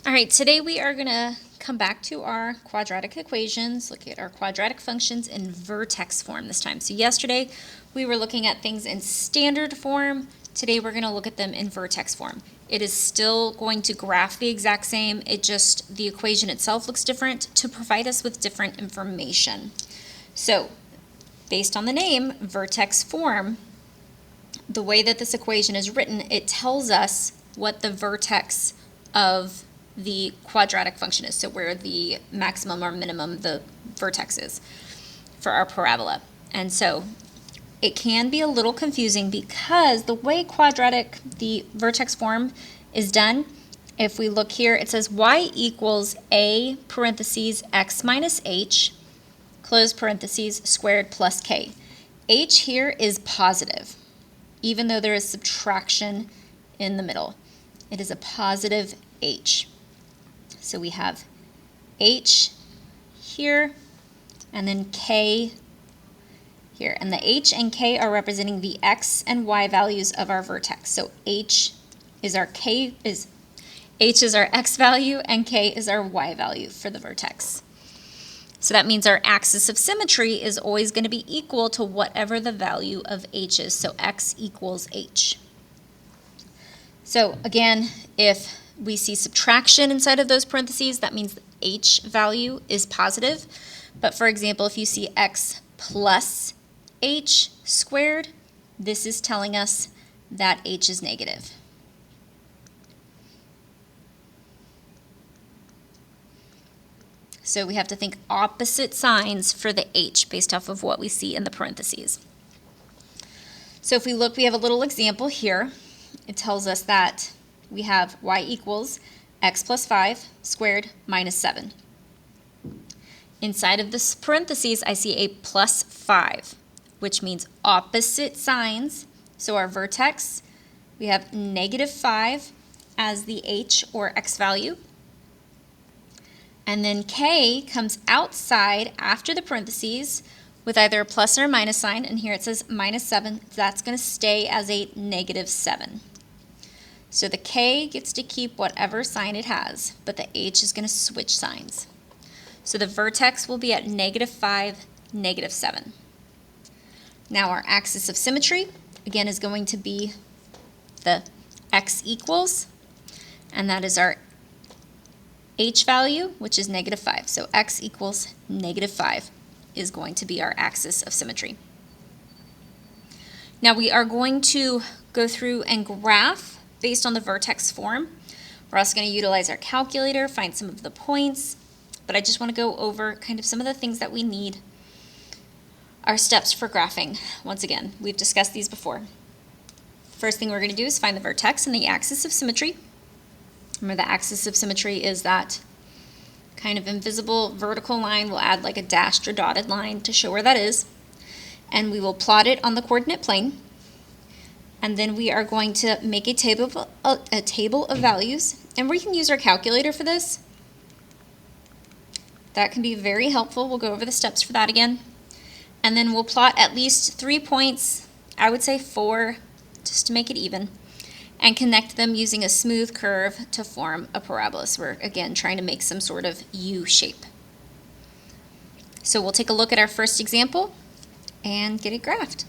All right, today we are going to come back to our quadratic equations, look at our quadratic functions in vertex form this time. So yesterday we were looking at things in standard form. Today we're going to look at them in vertex form. It is still going to graph the exact same, the equation itself looks different to provide us with different information. So based on the name, vertex form, the way that this equation is written, it tells us what the vertex of the quadratic function is, so where the maximum or minimum the vertex is for our parabola. And so it can be a little confusing because the way the vertex form is done, if we look here, it says y equals a parentheses x minus h, close parentheses, squared plus k. H here is positive, even though there is subtraction in the middle. It is a positive h. So we have h here, and then k here. And the h and k are representing the x and y values of our vertex. So h is our x value, and k is our y value for the vertex. So that means our axis of symmetry is always going to be equal to whatever the value of h is. So x equals h. So again, if we see subtraction inside of those parentheses, that means the h value is positive. But for example, if you see x plus h squared, this is telling us that h is negative. So we have to think opposite signs for the h based off of what we see in the parentheses. So if we look, we have a little example here. It tells us that we have y equals x plus 5 squared minus 7. Inside of this parentheses, I see a plus 5, which means opposite signs. So our vertex, we have negative 5 as the h or x value. And then k comes outside after the parentheses with either a plus or a minus sign, and here it says minus 7. That's going to stay as a negative 7. So the k gets to keep whatever sign it has, but the h is going to switch signs. So the vertex will be at negative 5, negative 7. Now our axis of symmetry, again, is going to be the x equals, and that is our h value, which is negative 5. So x equals negative 5 is going to be our axis of symmetry. Now we are going to go through and graph based on the vertex form. We're also going to utilize our calculator, find some of the points, but I just want to go over kind of some of the things that we need, our steps for graphing. Once again, we've discussed these before. First thing we're going to do is find the vertex and the axis of symmetry. Remember, the axis of symmetry is that kind of invisible vertical line. We'll add like a dashed or dotted line to show where that is. And we will plot it on the coordinate plane. And then we are going to make a table of values. And we can use our calculator for this. That can be very helpful. We'll go over the steps for that again. And then we'll plot at least 3 points, I would say 4, just to make it even, and connect them using a smooth curve to form a parabola. So we're, again, trying to make some sort of U shape. So we'll take a look at our first example and get it graphed.